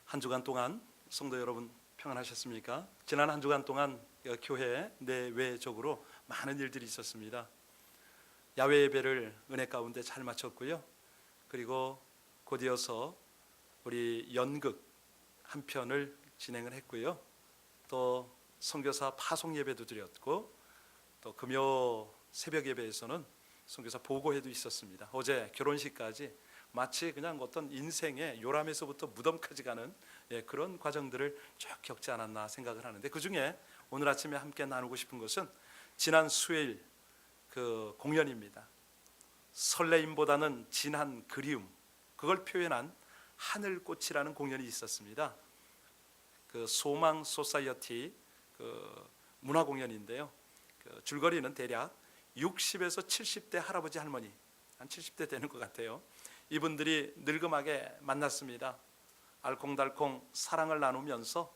한 주간 동안 성도 여러분 평안하셨습니까? 지난 한 주간 동안 교회 내외적으로 많은 일들이 있었습니다. 야외 예배를 은혜 가운데 잘 마쳤고요. 그리고 곧이어서 우리 연극 한 편을 진행을 했고요. 또 선교사 파송 예배도 드렸고, 또 금요 새벽 예배에서는 선교사 보고회도 있었습니다. 어제 결혼식까지 마치 그냥 어떤 인생의 요람에서부터 무덤까지 가는 그런 과정들을 쭉 겪지 않았나 생각을 하는데, 그 중에 오늘 아침에 함께 나누고 싶은 것은 지난 수요일 그 공연입니다. 설레임보다는 진한 그리움, 그걸 표현한 하늘꽃이라는 공연이 있었습니다. 그 소망 소사이어티 그 문화 공연인데요. 그 줄거리는 대략 60에서 70대 할아버지 할머니, 한 70대 되는 것 같아요. 이분들이 늙음하게 만났습니다. 알콩달콩 사랑을 나누면서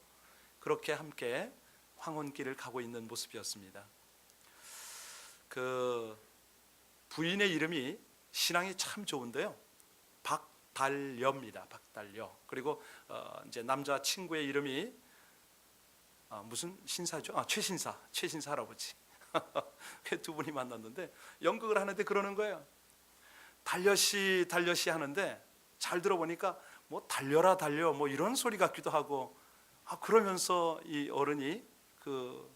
그렇게 함께 황혼길을 가고 있는 모습이었습니다. 그 부인의 이름이 신앙이 참 좋은데요. 박달여입니다. 박달여. 그리고 이제 남자 친구의 이름이 무슨 신사죠? 최신사 할아버지. 두 분이 만났는데 연극을 하는데 그러는 거예요. 달려시 하는데 잘 들어보니까 뭐 달려라 달려 뭐 이런 소리 같기도 하고, 그러면서 이 어른이 그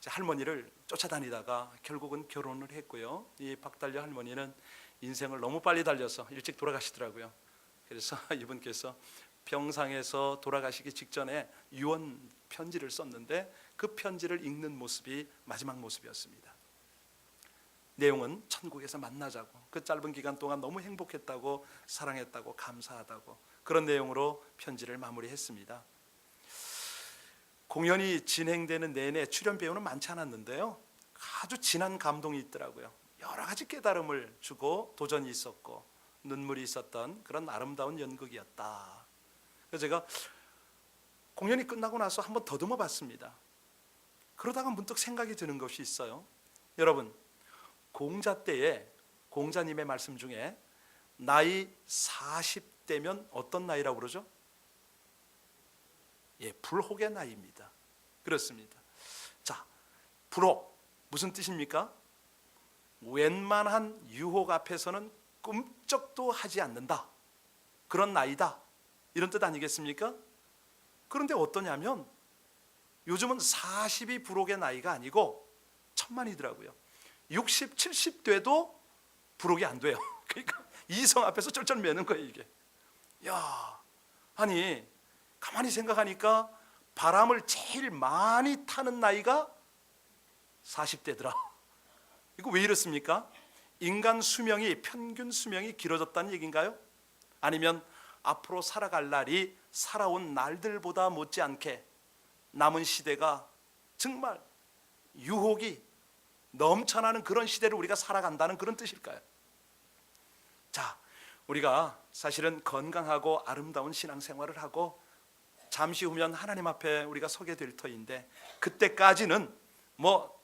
할머니를 쫓아다니다가 결국은 결혼을 했고요. 이 박달려 할머니는 인생을 너무 빨리 달려서 일찍 돌아가시더라고요. 그래서 이분께서 병상에서 돌아가시기 직전에 유언 편지를 썼는데 그 편지를 읽는 모습이 마지막 모습이었습니다. 내용은 천국에서 만나자고, 그 짧은 기간 동안 너무 행복했다고, 사랑했다고, 감사하다고, 그런 내용으로 편지를 마무리했습니다. 공연이 진행되는 내내 출연 배우는 많지 않았는데요, 아주 진한 감동이 있더라고요. 여러 가지 깨달음을 주고 도전이 있었고 눈물이 있었던 그런 아름다운 연극이었다. 그래서 제가 공연이 끝나고 나서 한번 더듬어 봤습니다. 그러다가 문득 생각이 드는 것이 있어요. 여러분, 공자 때에 공자님의 말씀 중에 나이 40대면 어떤 나이라고 그러죠? 불혹의 나이입니다. 그렇습니다. 자, 불혹 무슨 뜻입니까? 웬만한 유혹 앞에서는 꿈쩍도 하지 않는다, 그런 나이다, 이런 뜻 아니겠습니까? 그런데 어떠냐면 요즘은 40이 불혹의 나이가 아니고 천만이더라고요. 60, 70돼도 불혹이 안 돼요. 그러니까 이성 앞에서 쩔쩔 매는 거예요 이게. 야, 아니 가만히 생각하니까 바람을 제일 많이 타는 나이가 40대더라. 이거 왜 이렇습니까? 인간 수명이, 평균 수명이 길어졌다는 얘기인가요? 아니면 앞으로 살아갈 날이 살아온 날들보다 못지않게 남은 시대가 정말 유혹이 넘쳐나는 그런 시대를 우리가 살아간다는 그런 뜻일까요? 자, 우리가 사실은 건강하고 아름다운 신앙생활을 하고 잠시 후면 하나님 앞에 우리가 서게 될 터인데, 그때까지는 뭐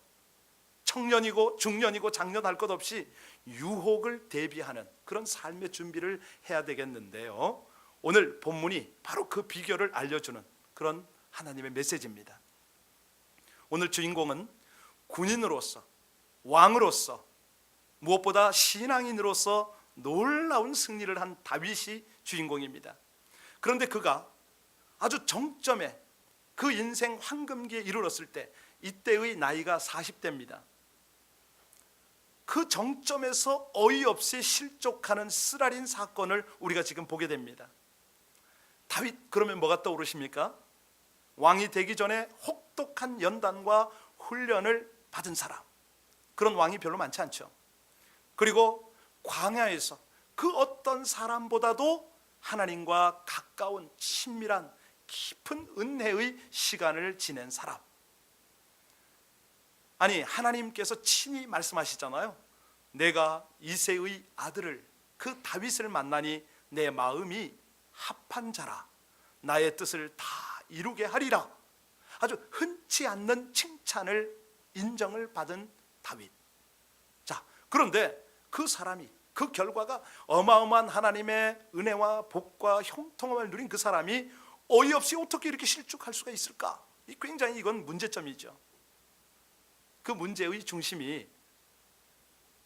청년이고 중년이고 장년 할 것 없이 유혹을 대비하는 그런 삶의 준비를 해야 되겠는데요, 오늘 본문이 바로 그 비결을 알려주는 그런 하나님의 메시지입니다. 오늘 주인공은 군인으로서, 왕으로서, 무엇보다 신앙인으로서 놀라운 승리를 한 다윗이 주인공입니다. 그런데 그가 아주 정점에, 그 인생 황금기에 이르렀을 때, 이때의 나이가 40대입니다. 그 정점에서 어이없이 실족하는 쓰라린 사건을 우리가 지금 보게 됩니다. 다윗 그러면 뭐가 떠오르십니까? 왕이 되기 전에 혹독한 연단과 훈련을 받은 사람, 그런 왕이 별로 많지 않죠. 그리고 광야에서 그 어떤 사람보다도 하나님과 가까운 친밀한 깊은 은혜의 시간을 지낸 사람. 아니, 하나님께서 친히 말씀하시잖아요. 내가 이새의 아들을, 그 다윗을 만나니 내 마음이 합한 자라, 나의 뜻을 다 이루게 하리라. 아주 흔치 않는 칭찬을, 인정을 받은 다윗. 자, 그런데 그 사람이, 그 결과가 어마어마한 하나님의 은혜와 복과 형통함을 누린 그 사람이 어이없이 어떻게 이렇게 실족할 수가 있을까? 굉장히 이건 문제점이죠. 그 문제의 중심이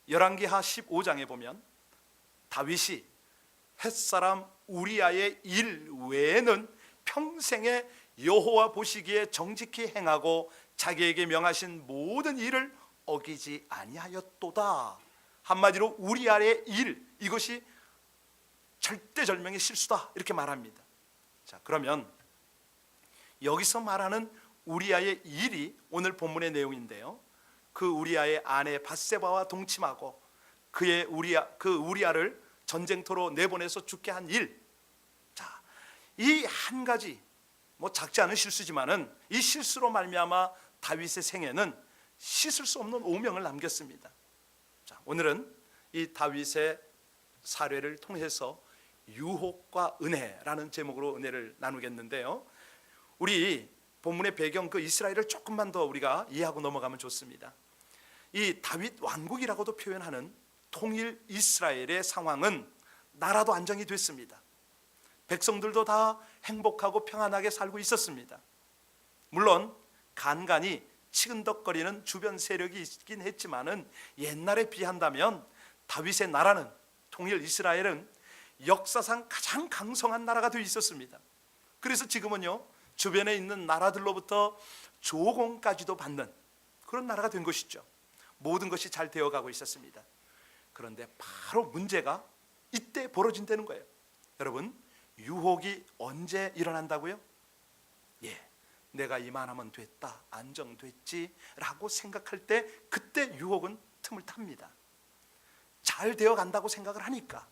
열왕기하 15장에 보면 다윗이 햇사람 우리아의 일 외에는 평생에 여호와 보시기에 정직히 행하고 자기에게 명하신 모든 일을 어기지 아니하였도다. 한마디로 우리아의 일, 이것이 절대절명의 실수다, 이렇게 말합니다. 자, 그러면 여기서 말하는 우리아의 일이 오늘 본문의 내용인데요, 그 우리아의 아내 밧세바와 동침하고 그 우리아를 전쟁터로 내보내서 죽게 한 일. 자, 이 한 가지 작지 않은 실수지만은 이 실수로 말미암아 다윗의 생애는 씻을 수 없는 오명을 남겼습니다. 자, 오늘은 이 다윗의 사례를 통해서 유혹과 은혜라는 제목으로 은혜를 나누겠는데요, 우리 본문의 배경 그 이스라엘을 조금만 더 우리가 이해하고 넘어가면 좋습니다. 이 다윗 왕국이라고도 표현하는 통일 이스라엘의 상황은 나라도 안정이 됐습니다. 백성들도 다 행복하고 평안하게 살고 있었습니다. 물론 간간히 치근덕거리는 주변 세력이 있긴 했지만은 옛날에 비한다면 다윗의 나라는, 통일 이스라엘은 역사상 가장 강성한 나라가 되어 있었습니다. 그래서 지금은요, 주변에 있는 나라들로부터 조공까지도 받는 그런 나라가 된 것이죠. 모든 것이 잘 되어가고 있었습니다. 그런데 바로 문제가 이때 벌어진다는 거예요. 여러분, 유혹이 언제 일어난다고요? 내가 이만하면 됐다, 안정됐지 라고 생각할 때 그때 유혹은 틈을 탑니다. 잘 되어간다고 생각을 하니까,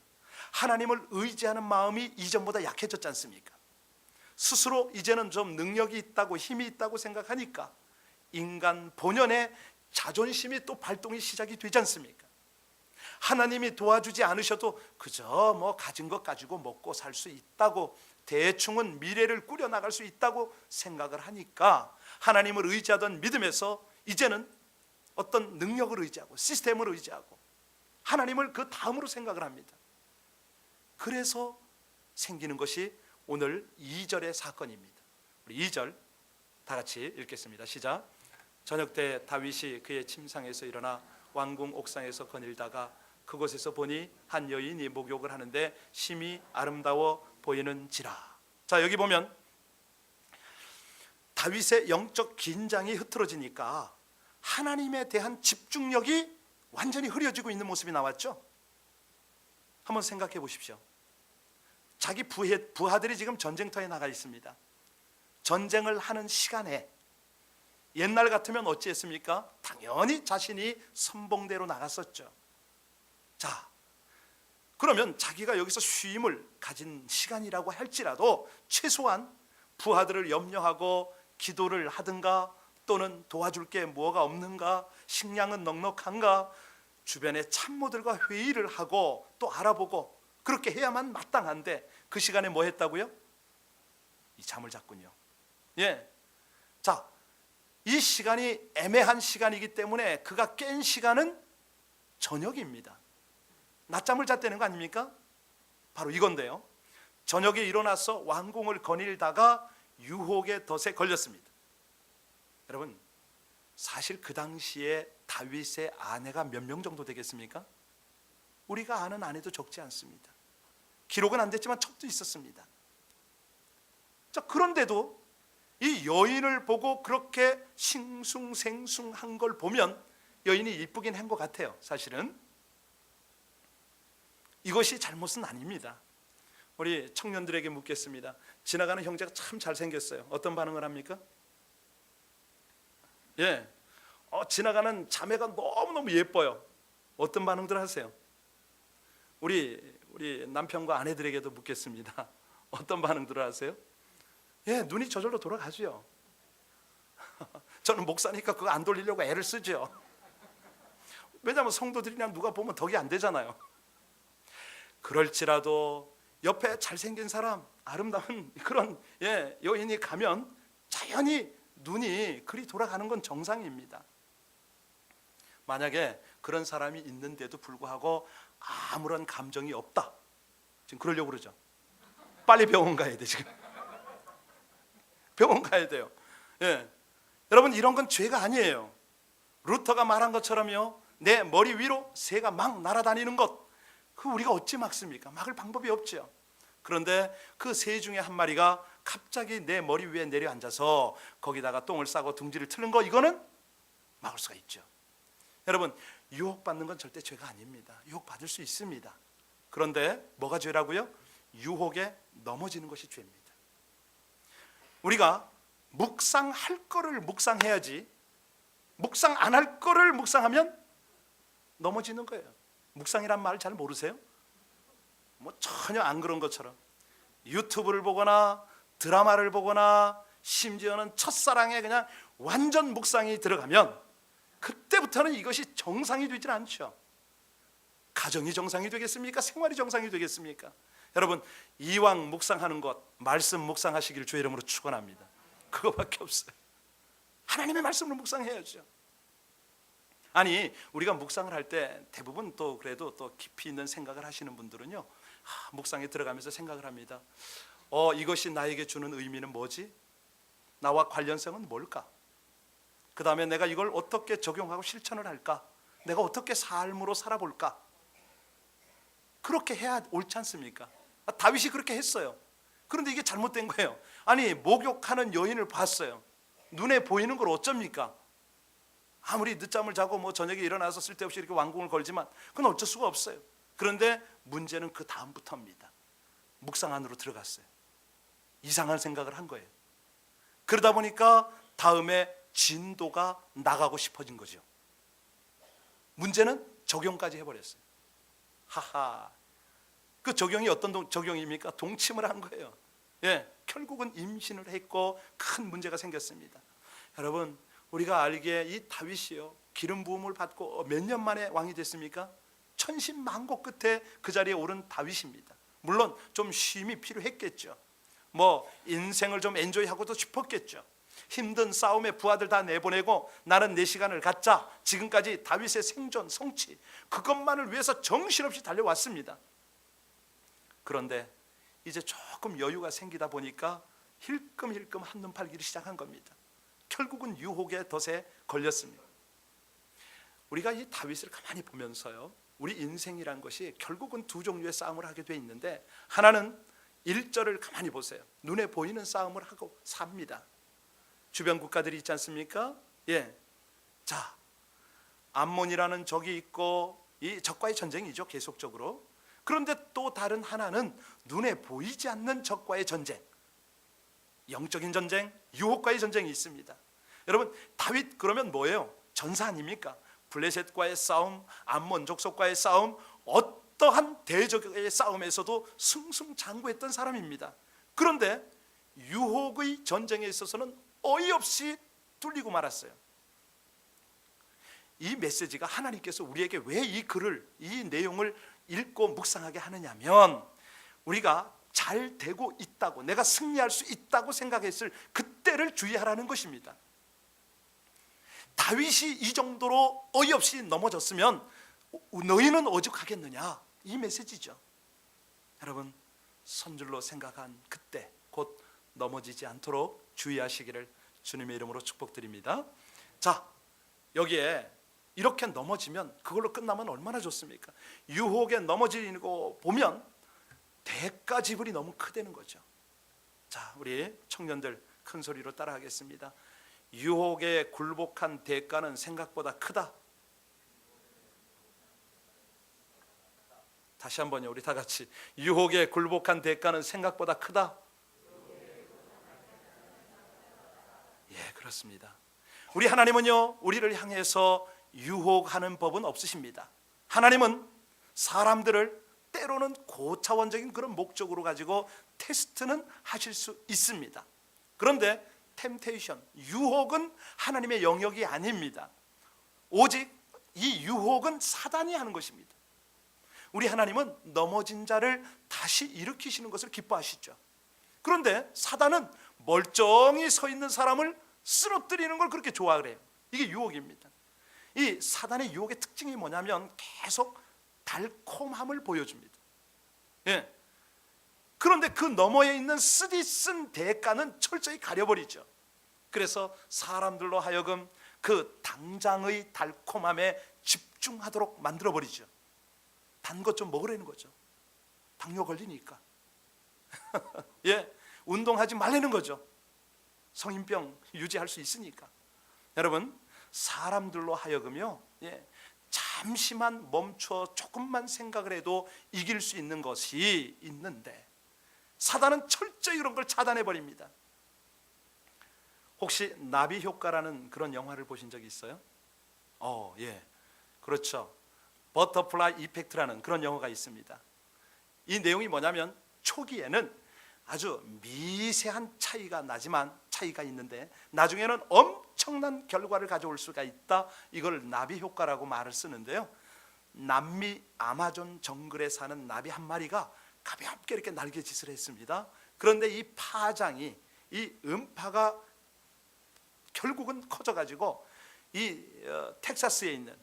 하나님을 의지하는 마음이 이전보다 약해졌지 않습니까? 스스로 이제는 좀 능력이 있다고, 힘이 있다고 생각하니까 인간 본연의 자존심이 또 발동이 시작이 되지 않습니까? 하나님이 도와주지 않으셔도 그저 가진 것 가지고 먹고 살 수 있다고, 대충은 미래를 꾸려나갈 수 있다고 생각을 하니까 하나님을 의지하던 믿음에서 이제는 어떤 능력을 의지하고 시스템을 의지하고 하나님을 그 다음으로 생각을 합니다. 그래서 생기는 것이 오늘 2절의 사건입니다. 우리 2절 다 같이 읽겠습니다. 시작. 저녁 때 다윗이 그의 침상에서 일어나 왕궁 옥상에서 거닐다가 그곳에서 보니 한 여인이 목욕을 하는데 심히 아름다워 보이는지라. 자, 여기 보면 다윗의 영적 긴장이 흐트러지니까 하나님에 대한 집중력이 완전히 흐려지고 있는 모습이 나왔죠. 한번 생각해 보십시오. 자기 부하들이 지금 전쟁터에 나가 있습니다. 전쟁을 하는 시간에 옛날 같으면 어찌했습니까? 당연히 자신이 선봉대로 나갔었죠. 자, 그러면 자기가 여기서 쉼을 가진 시간이라고 할지라도 최소한 부하들을 염려하고 기도를 하든가, 또는 도와줄 게 뭐가 없는가, 식량은 넉넉한가, 주변의 참모들과 회의를 하고 또 알아보고 그렇게 해야만 마땅한데 그 시간에 뭐 했다고요? 이 잠을 잤군요. 자, 이 시간이 애매한 시간이기 때문에 그가 깬 시간은 저녁입니다. 낮잠을 잤다는 거 아닙니까? 바로 이건데요, 저녁에 일어나서 왕궁을 거닐다가 유혹의 덫에 걸렸습니다. 여러분, 사실 그 당시에 다윗의 아내가 몇 명 정도 되겠습니까? 우리가 아는 아내도 적지 않습니다. 기록은 안 됐지만 첩도 있었습니다. 자, 그런데도 이 여인을 보고 그렇게 싱숭생숭한 걸 보면 여인이 이쁘긴 한 것 같아요. 사실은 이것이 잘못은 아닙니다. 우리 청년들에게 묻겠습니다. 지나가는 형제가 참 잘생겼어요. 어떤 반응을 합니까? 지나가는 자매가 너무너무 예뻐요. 어떤 반응들 하세요? 우리 남편과 아내들에게도 묻겠습니다. 어떤 반응들을 하세요? 눈이 저절로 돌아가죠. 저는 목사니까 그거 안 돌리려고 애를 쓰죠. 왜냐하면 성도들이나 누가 보면 덕이 안 되잖아요. 그럴지라도 옆에 잘생긴 사람, 아름다운 그런 여인이 가면 자연히 눈이 그리 돌아가는 건 정상입니다. 만약에 그런 사람이 있는데도 불구하고 아무런 감정이 없다. 지금 그러려고 그러죠. 빨리 병원 가야 돼. 지금 병원 가야 돼요. 예. 여러분, 이런 건 죄가 아니에요. 루터가 말한 것처럼요, 내 머리 위로 새가 막 날아다니는 것, 그 우리가 어찌 막습니까? 막을 방법이 없죠. 그런데 그 새 중에 한 마리가 갑자기 내 머리 위에 내려앉아서 거기다가 똥을 싸고 둥지를 트는 거, 이거는 막을 수가 있죠. 여러분, 유혹받는 건 절대 죄가 아닙니다. 유혹받을 수 있습니다. 그런데 뭐가 죄라고요? 유혹에 넘어지는 것이 죄입니다. 우리가 묵상할 거를 묵상해야지, 묵상 안 할 거를 묵상하면 넘어지는 거예요. 묵상이란 말 잘 모르세요? 뭐 전혀 안 그런 것처럼 유튜브를 보거나 드라마를 보거나 심지어는 첫사랑에 그냥 완전 묵상이 들어가면 그때부터는 이것이 정상이 되질 않죠. 가정이 정상이 되겠습니까? 생활이 정상이 되겠습니까? 여러분, 이왕 묵상하는 것, 말씀 묵상하시길 주의 이름으로 축원합니다. 그거밖에 없어요. 하나님의 말씀을 묵상해야죠. 아니, 우리가 묵상을 할 때 대부분 또 그래도 또 깊이 있는 생각을 하시는 분들은요, 묵상에 들어가면서 생각을 합니다. 이것이 나에게 주는 의미는 뭐지? 나와 관련성은 뭘까? 그 다음에 내가 이걸 어떻게 적용하고 실천을 할까? 내가 어떻게 삶으로 살아볼까? 그렇게 해야 옳지 않습니까? 다윗이 그렇게 했어요. 그런데 이게 잘못된 거예요. 아니, 목욕하는 여인을 봤어요. 눈에 보이는 걸 어쩝니까? 아무리 늦잠을 자고 뭐 저녁에 일어나서 쓸데없이 이렇게 왕궁을 걸지만 그건 어쩔 수가 없어요. 그런데 문제는 그 다음부터입니다. 묵상 안으로 들어갔어요. 이상한 생각을 한 거예요. 그러다 보니까 다음에 진도가 나가고 싶어진 거죠. 문제는 적용까지 해버렸어요. 하하, 그 적용이 어떤 적용입니까? 동침을 한 거예요. 예, 결국은 임신을 했고 큰 문제가 생겼습니다. 여러분, 우리가 알기에 이 다윗이요, 기름 부음을 받고 몇 년 만에 왕이 됐습니까? 천신만고 끝에 그 자리에 오른 다윗입니다. 물론 좀 쉼이 필요했겠죠. 뭐 인생을 좀 엔조이하고도 싶었겠죠. 힘든 싸움에 부하들 다 내보내고 나는 내 시간을 갖자. 지금까지 다윗의 생존, 성취, 그것만을 위해서 정신없이 달려왔습니다. 그런데 이제 조금 여유가 생기다 보니까 힐끔힐끔 한눈 팔기를 시작한 겁니다. 결국은 유혹의 덫에 걸렸습니다. 우리가 이 다윗을 가만히 보면서요, 우리 인생이란 것이 결국은 두 종류의 싸움을 하게 돼 있는데, 하나는 1절을 가만히 보세요. 눈에 보이는 싸움을 하고 삽니다. 주변 국가들이 있지 않습니까? 예. 자, 암몬이라는 적이 있고 이 적과의 전쟁이죠, 계속적으로. 그런데 또 다른 하나는 눈에 보이지 않는 적과의 전쟁, 영적인 전쟁, 유혹과의 전쟁이 있습니다. 여러분, 다윗 그러면 뭐예요? 전사 아닙니까? 블레셋과의 싸움, 암몬 족속과의 싸움, 어떠한 대적의 싸움에서도 승승장구했던 사람입니다. 그런데 유혹의 전쟁에 있어서는 어이없이 뚫리고 말았어요. 이 메시지가 하나님께서 우리에게 왜 이 글을, 이 내용을 읽고 묵상하게 하느냐면, 우리가 잘 되고 있다고, 내가 승리할 수 있다고 생각했을 그때를 주의하라는 것입니다. 다윗이 이 정도로 어이없이 넘어졌으면 너희는 오죽하겠느냐, 이 메시지죠. 여러분, 선줄로 생각한 그때 곧 넘어지지 않도록 주의하시기를 주님의 이름으로 축복드립니다. 자, 여기에 이렇게 넘어지면 그걸로 끝나면 얼마나 좋습니까? 유혹에 넘어지고 보면 대가 지불이 너무 크다는 거죠. 자, 우리 청년들 큰 소리로 따라하겠습니다. 유혹에 굴복한 대가는 생각보다 크다. 다시 한번요, 우리 다 같이. 유혹에 굴복한 대가는 생각보다 크다. 예, 그렇습니다. 우리 하나님은요, 우리를 향해서 유혹하는 법은 없으십니다. 하나님은 사람들을 때로는 고차원적인 그런 목적으로 가지고 테스트는 하실 수 있습니다. 그런데 템테이션, 유혹은 하나님의 영역이 아닙니다. 오직 이 유혹은 사단이 하는 것입니다. 우리 하나님은 넘어진 자를 다시 일으키시는 것을 기뻐하시죠. 그런데 사단은 멀쩡히 서 있는 사람을 쓰러뜨리는 걸 그렇게 좋아해요. 이게 유혹입니다. 이 사단의 유혹의 특징이 뭐냐면 계속 달콤함을 보여줍니다. 예. 그런데 그 너머에 있는 쓰디쓴 대가는 철저히 가려버리죠. 그래서 사람들로 하여금 그 당장의 달콤함에 집중하도록 만들어버리죠. 단 것 좀 먹으라는 거죠. 당뇨 걸리니까. 예, 운동하지 말라는 거죠. 성인병 유지할 수 있으니까. 여러분, 사람들로 하여금요, 예, 잠시만 멈춰 조금만 생각을 해도 이길 수 있는 것이 있는데 사단은 철저히 그런 걸 차단해 버립니다. 혹시 나비 효과라는 그런 영화를 보신 적이 있어요? 예, 그렇죠. 버터플라이 이펙트라는 그런 영화가 있습니다. 이 내용이 뭐냐면 초기에는 아주 미세한 차이가 있는데 나중에는 엄청난 결과를 가져올 수가 있다. 이걸 나비 효과라고 말을 쓰는데요. 남미 아마존 정글에 사는 나비 한 마리가 가볍게 이렇게 날개짓을 했습니다. 그런데 이 파장이, 이 음파가 결국은 커져가지고 이 텍사스에 있는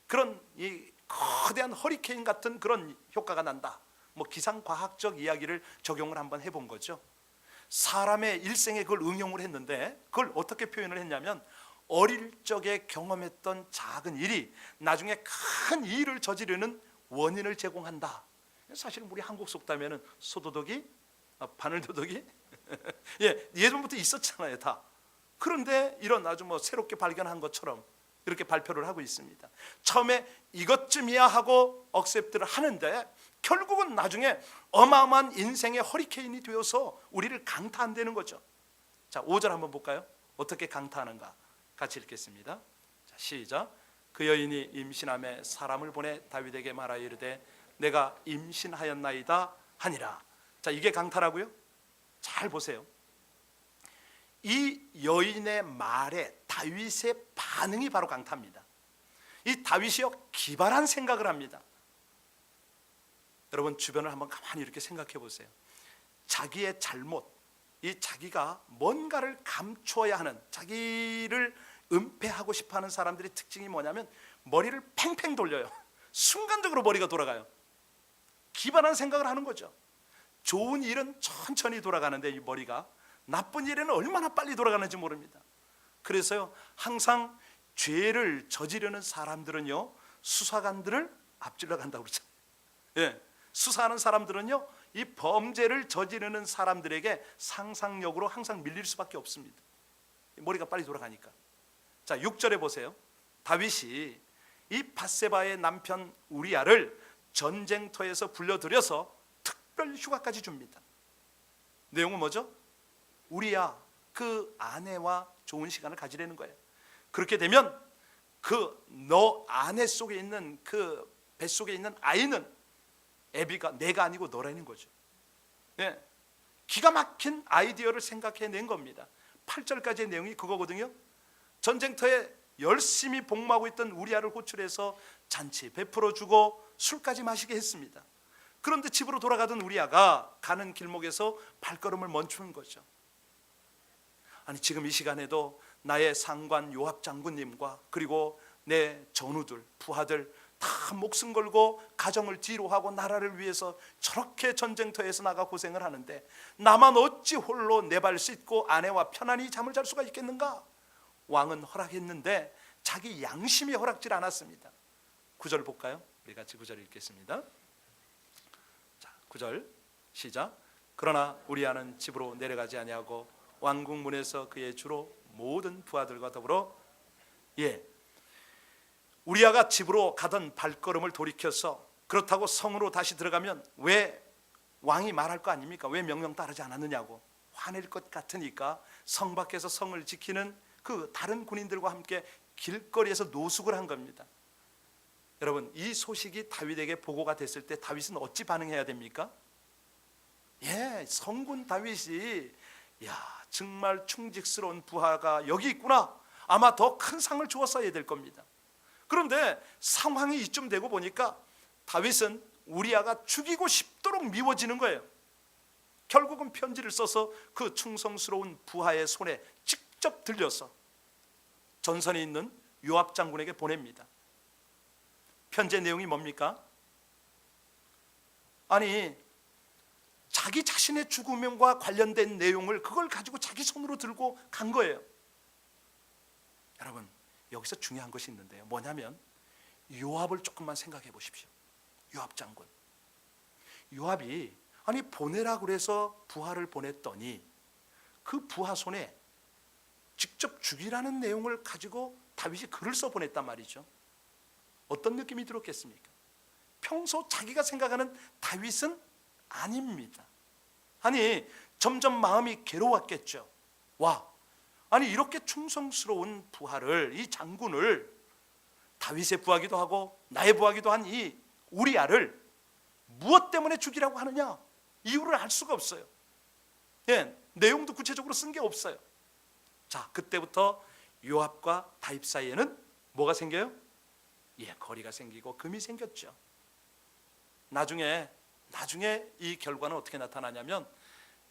그런 이 거대한 허리케인 같은 그런 효과가 난다. 뭐 기상과학적 이야기를 적용을 한번 해본 거죠. 사람의 일생에 그걸 응용을 했는데 그걸 어떻게 표현을 했냐면 어릴 적에 경험했던 작은 일이 나중에 큰 일을 저지르는 원인을 제공한다. 사실 우리 한국 속담에는 소도둑이 바늘도둑이 예전부터 있었잖아요, 다. 그런데 이런 아주 새롭게 발견한 것처럼 이렇게 발표를 하고 있습니다. 처음에 이것쯤이야 하고 억셉트를 하는데 결국은 나중에 어마어마한 인생의 허리케인이 되어서 우리를 강타한다는 거죠. 자, 5절 한번 볼까요? 어떻게 강타하는가? 같이 읽겠습니다. 자, 시작. 그 여인이 임신함에 사람을 보내 다윗에게 말하여 이르되 내가 임신하였나이다 하니라. 자, 이게 강타라고요? 잘 보세요. 이 여인의 말에 다윗의 반응이 바로 강타입니다. 이 다윗이요, 기발한 생각을 합니다. 여러분, 주변을 한번 가만히 이렇게 생각해 보세요. 자기의 잘못, 이 자기가 뭔가를 감추어야 하는, 자기를 은폐하고 싶어하는 사람들의 특징이 뭐냐면 머리를 팽팽 돌려요. 순간적으로 머리가 돌아가요. 기발한 생각을 하는 거죠. 좋은 일은 천천히 돌아가는데 이 머리가, 나쁜 일에는 얼마나 빨리 돌아가는지 모릅니다. 그래서요, 항상 죄를 저지르는 사람들은요, 수사관들을 앞질러 간다고 그러잖아요. 예, 수사하는 사람들은요, 이 범죄를 저지르는 사람들에게 상상력으로 항상 밀릴 수밖에 없습니다. 머리가 빨리 돌아가니까. 자, 6절에 보세요. 다윗이 이 밧세바의 남편 우리아를 전쟁터에서 불러들여서 특별 휴가까지 줍니다. 내용은 뭐죠? 우리아, 그 아내와 좋은 시간을 가지려는 거예요. 그렇게 되면 그 너 아내 속에 있는 그 뱃속에 있는 아이는 애비가 내가 아니고 너라는 거죠. 네. 기가 막힌 아이디어를 생각해낸 겁니다. 8절까지의 내용이 그거거든요. 전쟁터에 열심히 복무하고 있던 우리아를 호출해서 잔치 베풀어주고 술까지 마시게 했습니다. 그런데 집으로 돌아가던 우리아가 가는 길목에서 발걸음을 멈추는 거죠. 아니, 지금 이 시간에도 나의 상관 요압 장군님과 그리고 내 전우들, 부하들 다 목숨 걸고 가정을 뒤로 하고 나라를 위해서 저렇게 전쟁터에서 나가 고생을 하는데 나만 어찌 홀로 내 발 씻고 아내와 편안히 잠을 잘 수가 있겠는가? 왕은 허락했는데 자기 양심이 허락질 않았습니다. 9절 볼까요? 우리 같이 9절 읽겠습니다. 자, 9절 시작. 그러나 우리아는 집으로 내려가지 아니하고 왕궁 문에서 그의 주로 모든 부하들과 더불어 우리아가 집으로 가던 발걸음을 돌이켜서 그렇다고 성으로 다시 들어가면 왜 왕이 말할 거 아닙니까? 왜 명령 따르지 않았느냐고 화낼 것 같으니까 성 밖에서 성을 지키는 그 다른 군인들과 함께 길거리에서 노숙을 한 겁니다. 여러분, 이 소식이 다윗에게 보고가 됐을 때 다윗은 어찌 반응해야 됩니까? 성군 다윗이 정말 충직스러운 부하가 여기 있구나. 아마 더 큰 상을 주었어야 될 겁니다. 그런데 상황이 이쯤 되고 보니까 다윗은 우리아가 죽이고 싶도록 미워지는 거예요. 결국은 편지를 써서 그 충성스러운 부하의 손에 직접 들려서 전선에 있는 요압 장군에게 보냅니다. 편지의 내용이 뭡니까? 아니 자기 자신의 죽음과 관련된 내용을 그걸 가지고 자기 손으로 들고 간 거예요. 여러분 여기서 중요한 것이 있는데요. 뭐냐면 요압을 조금만 생각해 보십시오. 요압 장군. 요압이 아니 보내라 그래서 부하를 보냈더니 그 부하 손에 직접 죽이라는 내용을 가지고 다윗이 글을 써 보냈단 말이죠. 어떤 느낌이 들었겠습니까? 평소 자기가 생각하는 다윗은 아닙니다. 아니 점점 마음이 괴로웠겠죠. 와, 아니 이렇게 충성스러운 부하를, 이 장군을, 다윗의 부하기도 하고 나의 부하기도 한 이 우리아를 무엇 때문에 죽이라고 하느냐? 이유를 알 수가 없어요. 예, 내용도 구체적으로 쓴 게 없어요. 자, 그때부터 요압과 다윗 사이에는 뭐가 생겨요? 예, 거리가 생기고 금이 생겼죠. 나중에 이 결과는 어떻게 나타나냐면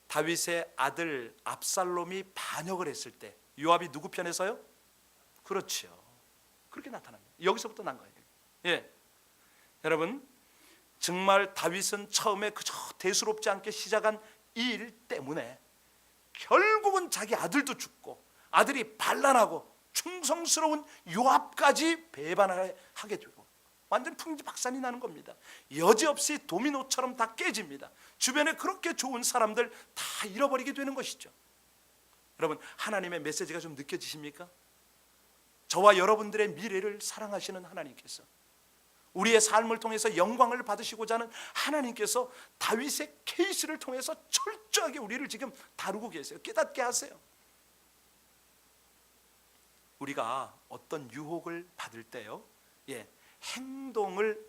다윗의 아들 압살롬이 반역을 했을 때 요압이 누구 편에서요? 그렇죠. 그렇게 나타납니다. 여기서부터 난 거예요. 예, 여러분 정말 다윗은 처음에 그저 대수롭지 않게 시작한 이 일 때문에 결국은 자기 아들도 죽고 아들이 반란하고 충성스러운 요압까지 배반하게 되고 완전 풍지박산이 나는 겁니다. 여지없이 도미노처럼 다 깨집니다. 주변에 그렇게 좋은 사람들 다 잃어버리게 되는 것이죠. 여러분 하나님의 메시지가 좀 느껴지십니까? 저와 여러분들의 미래를 사랑하시는 하나님께서, 우리의 삶을 통해서 영광을 받으시고자 하는 하나님께서 다윗의 케이스를 통해서 철저하게 우리를 지금 다루고 계세요. 깨닫게 하세요. 우리가 어떤 유혹을 받을 때요, 예, 행동을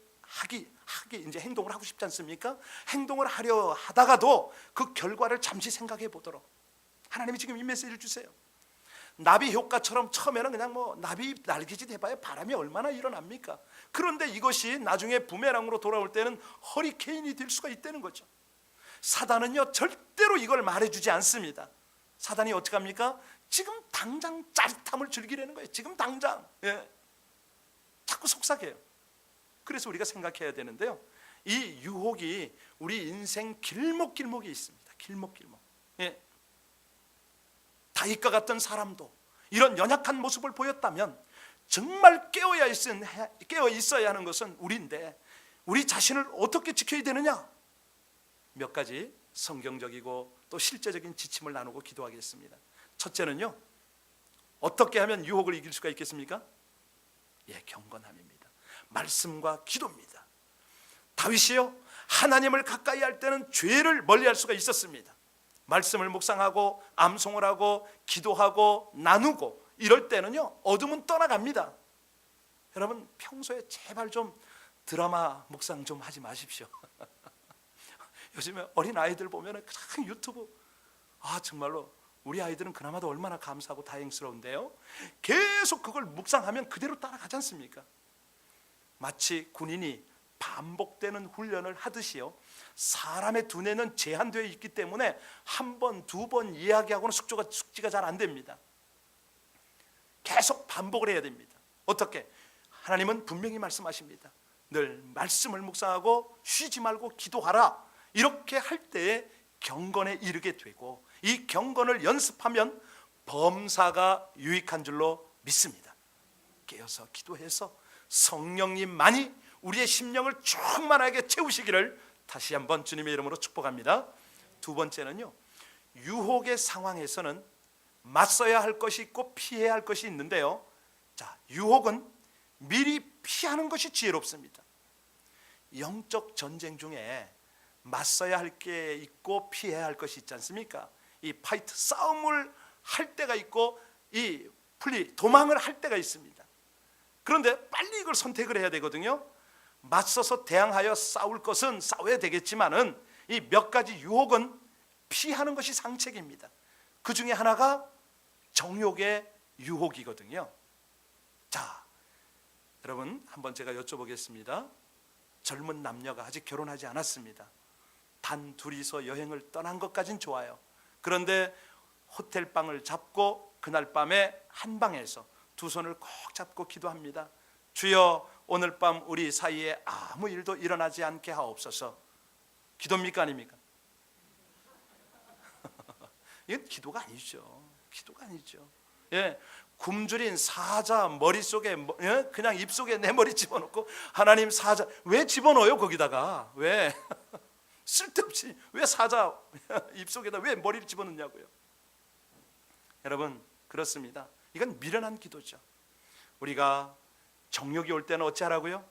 이제 행동을 하고 싶지 않습니까? 행동을 하려 하다가도 그 결과를 잠시 생각해 보도록 하나님이 지금 이 메시지를 주세요. 나비 효과처럼 처음에는 그냥 뭐 나비 날개짓 해봐야 바람이 얼마나 일어납니까? 그런데 이것이 나중에 부메랑으로 돌아올 때는 허리케인이 될 수가 있다는 거죠. 사단은요 절대로 이걸 말해주지 않습니다. 사단이 어떻게 합니까? 지금 당장 짜릿함을 즐기려는 거예요. 지금 당장. 예. 자꾸 속삭여요. 그래서 우리가 생각해야 되는데요, 이 유혹이 우리 인생 길목길목에 있습니다. 길목길목. 예. 다윗과 같은 사람도 이런 연약한 모습을 보였다면 정말 깨어 있어야 하는 것은 우리인데, 우리 자신을 어떻게 지켜야 되느냐? 몇 가지 성경적이고 또 실제적인 지침을 나누고 기도하겠습니다. 첫째는요, 어떻게 하면 유혹을 이길 수가 있겠습니까? 예, 경건함입니다. 말씀과 기도입니다. 다윗이요, 하나님을 가까이 할 때는 죄를 멀리할 수가 있었습니다. 말씀을 묵상하고 암송을 하고 기도하고 나누고 이럴 때는요 어둠은 떠나갑니다. 여러분 평소에 제발 좀 드라마 묵상 좀 하지 마십시오. 요즘에 어린 아이들 보면 그냥 유튜브, 정말로 우리 아이들은 그나마도 얼마나 감사하고 다행스러운데요, 계속 그걸 묵상하면 그대로 따라가지 않습니까? 마치 군인이 반복되는 훈련을 하듯이요, 사람의 두뇌는 제한되어 있기 때문에 한 번, 두 번 이야기하고는 숙지가 잘 안 됩니다. 계속 반복을 해야 됩니다. 어떻게? 하나님은 분명히 말씀하십니다. 늘 말씀을 묵상하고 쉬지 말고 기도하라. 이렇게 할 때에 경건에 이르게 되고, 이 경건을 연습하면 범사가 유익한 줄로 믿습니다. 깨어서 기도해서 성령님만이 우리의 심령을 충만하게 채우시기를 다시 한번 주님의 이름으로 축복합니다. 두 번째는요, 유혹의 상황에서는 맞서야 할 것이 있고 피해야 할 것이 있는데요, 자, 유혹은 미리 피하는 것이 지혜롭습니다. 영적 전쟁 중에 맞서야 할 게 있고 피해야 할 것이 있지 않습니까? 이 파이트, 싸움을 할 때가 있고 이 도망을 할 때가 있습니다. 그런데 빨리 이걸 선택을 해야 되거든요. 맞서서 대항하여 싸울 것은 싸워야 되겠지만은 이 몇 가지 유혹은 피하는 것이 상책입니다. 그 중에 하나가 정욕의 유혹이거든요. 자, 여러분 한번 제가 여쭤보겠습니다. 젊은 남녀가 아직 결혼하지 않았습니다. 단 둘이서 여행을 떠난 것까진 좋아요. 그런데 호텔방을 잡고 그날 밤에 한 방에서 두 손을 꼭 잡고 기도합니다. 주여, 오늘 밤 우리 사이에 아무 일도 일어나지 않게 하옵소서. 기도입니까 아닙니까? 이건 기도가 아니죠. 기도가 아니죠. 예, 굶주린 사자 머릿속에 그냥 입속에 내 머리 집어넣고 하나님 사자 왜 집어넣어요 거기다가? 왜? 쓸데없이 왜 사자 입속에다 왜 머리를 집어넣냐고요. 여러분 그렇습니다. 이건 미련한 기도죠. 우리가 정욕이 올 때는 어찌하라고요?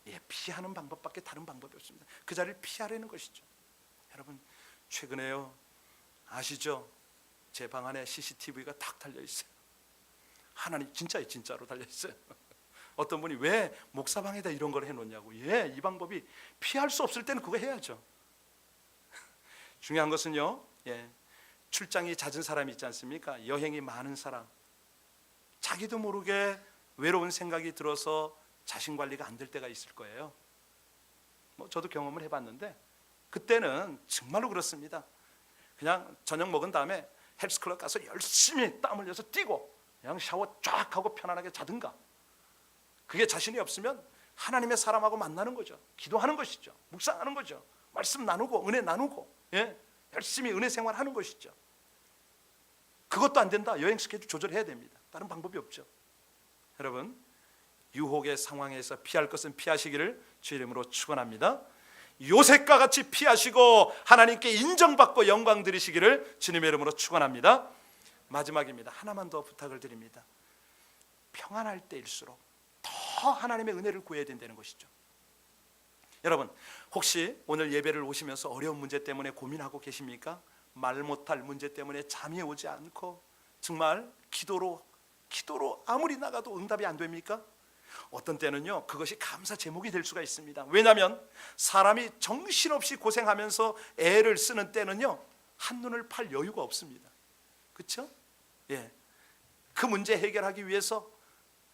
예, 피하는 방법밖에 다른 방법이 없습니다. 그 자리를 피하려는 것이죠. 여러분 최근에요 아시죠? 제 방 안에 CCTV가 탁 달려 있어요. 하나님 진짜로 달려 있어요. 어떤 분이 왜 목사 방에다 이런 걸 해놓냐고. 예, 이 방법이 피할 수 없을 때는 그거 해야죠. 중요한 것은요, 예, 출장이 잦은 사람이 있지 않습니까? 여행이 많은 사람, 자기도 모르게 외로운 생각이 들어서 자신 관리가 안 될 때가 있을 거예요. 저도 경험을 해봤는데 그때는 정말로 그렇습니다. 그냥 저녁 먹은 다음에 헬스클럽 가서 열심히 땀 흘려서 뛰고 그냥 샤워 쫙 하고 편안하게 자든가. 그게 자신이 없으면 하나님의 사람하고 만나는 거죠. 기도하는 것이죠. 묵상하는 거죠. 말씀 나누고 은혜 나누고, 예, 열심히 은혜 생활하는 것이죠. 그것도 안 된다. 여행 스케줄 조절해야 됩니다. 다른 방법이 없죠. 여러분 유혹의 상황에서 피할 것은 피하시기를 주의 이름으로 축원합니다. 요셉과 같이 피하시고 하나님께 인정받고 영광 드리시기를 주님의 이름으로 축원합니다. 마지막입니다. 하나만 더 부탁을 드립니다. 평안할 때일수록 더 하나님의 은혜를 구해야 된다는 것이죠. 여러분 혹시 오늘 예배를 오시면서 어려운 문제 때문에 고민하고 계십니까? 말 못할 문제 때문에 잠이 오지 않고 정말 기도로 아무리 나가도 응답이 안 됩니까? 어떤 때는요 그것이 감사 제목이 될 수가 있습니다. 왜냐하면 사람이 정신없이 고생하면서 애를 쓰는 때는요 한눈을 팔 여유가 없습니다. 그렇죠? 예, 그 문제 해결하기 위해서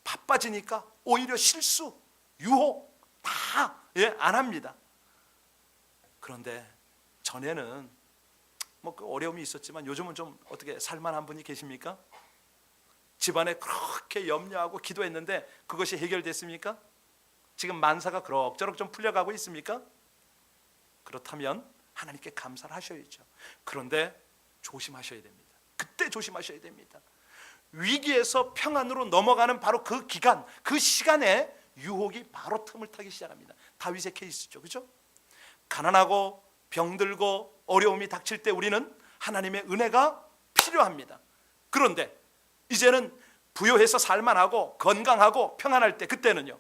바빠지니까 오히려 실수, 유혹 다 안 합니다. 그런데 전에는 그 어려움이 있었지만 요즘은 좀 어떻게 살만한 분이 계십니까? 집안에 그렇게 염려하고 기도했는데 그것이 해결됐습니까? 지금 만사가 그럭저럭 좀 풀려가고 있습니까? 그렇다면 하나님께 감사를 하셔야죠. 그런데 조심하셔야 됩니다. 그때 조심하셔야 됩니다. 위기에서 평안으로 넘어가는 바로 그 기간, 그 시간에 유혹이 바로 틈을 타기 시작합니다. 다윗의 케이스죠, 그렇죠? 가난하고 병들고 어려움이 닥칠 때 우리는 하나님의 은혜가 필요합니다. 그런데 이제는 부요해서 살만하고 건강하고 평안할 때 그때는요,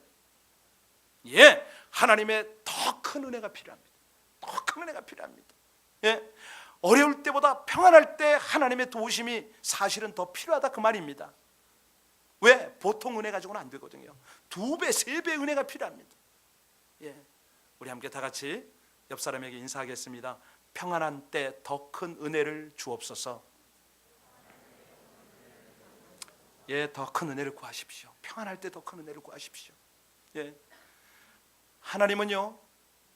예, 하나님의 더 큰 은혜가 필요합니다. 더 큰 은혜가 필요합니다. 예, 어려울 때보다 평안할 때 하나님의 도우심이 사실은 더 필요하다 그 말입니다. 왜? 보통 은혜 가지고는 안 되거든요. 2배, 3배 은혜가 필요합니다. 예, 우리 함께 다 같이 옆 사람에게 인사하겠습니다. 평안한 때 더 큰 은혜를 주옵소서. 예, 더 큰 은혜를 구하십시오. 평안할 때 더 큰 은혜를 구하십시오. 예, 하나님은요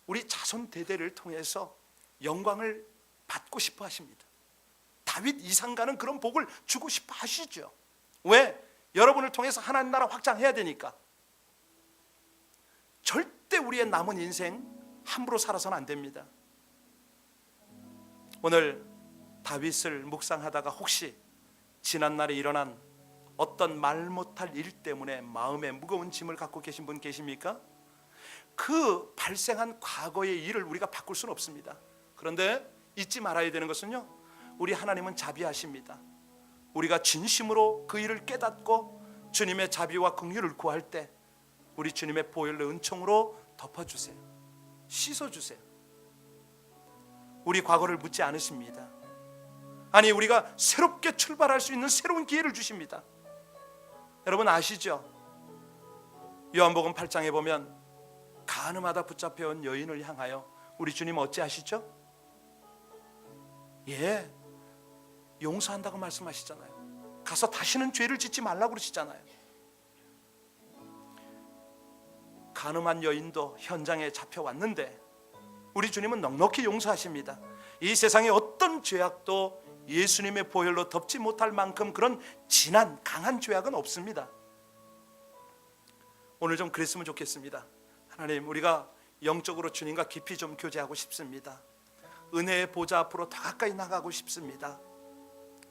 우리 자손 대대를 통해서 영광을 받고 싶어 하십니다. 다윗 이상가는 그런 복을 주고 싶어 하시죠. 왜? 여러분을 통해서 하나님 나라 확장해야 되니까. 절대 우리의 남은 인생 함부로 살아서는 안 됩니다. 오늘 다윗을 묵상하다가 혹시 지난날에 일어난 어떤 말 못할 일 때문에 마음에 무거운 짐을 갖고 계신 분 계십니까? 그 발생한 과거의 일을 우리가 바꿀 수는 없습니다. 그런데 잊지 말아야 되는 것은요, 우리 하나님은 자비하십니다. 우리가 진심으로 그 일을 깨닫고 주님의 자비와 긍휼을 구할 때 우리 주님의 보혈의 은총으로 덮어주세요. 씻어주세요. 우리 과거를 묻지 않으십니다. 아니, 우리가 새롭게 출발할 수 있는 새로운 기회를 주십니다. 여러분 아시죠? 요한복음 8장에 보면 간음하다 붙잡혀온 여인을 향하여 우리 주님 어찌하시죠? 예, 용서한다고 말씀하시잖아요. 가서 다시는 죄를 짓지 말라고 그러시잖아요. 간음한 여인도 현장에 잡혀왔는데 우리 주님은 넉넉히 용서하십니다. 이 세상의 어떤 죄악도 예수님의 보혈로 덮지 못할 만큼 그런 진한 강한 죄악은 없습니다. 오늘 좀 그랬으면 좋겠습니다. 하나님, 우리가 영적으로 주님과 깊이 좀 교제하고 싶습니다. 은혜의 보좌 앞으로 더 가까이 나가고 싶습니다.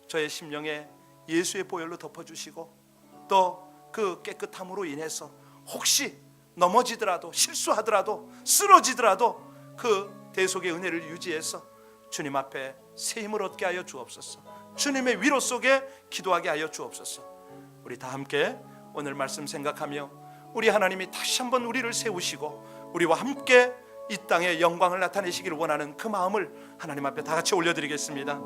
저의 심령에 예수의 보혈로 덮어주시고 또 그 깨끗함으로 인해서 혹시 넘어지더라도, 실수하더라도, 쓰러지더라도 그 대속의 은혜를 유지해서 주님 앞에 새 힘을 얻게 하여 주옵소서. 주님의 위로 속에 기도하게 하여 주옵소서. 우리 다 함께 오늘 말씀 생각하며 우리 하나님이 다시 한번 우리를 세우시고 우리와 함께 이 땅에 영광을 나타내시기를 원하는 그 마음을 하나님 앞에 다 같이 올려드리겠습니다.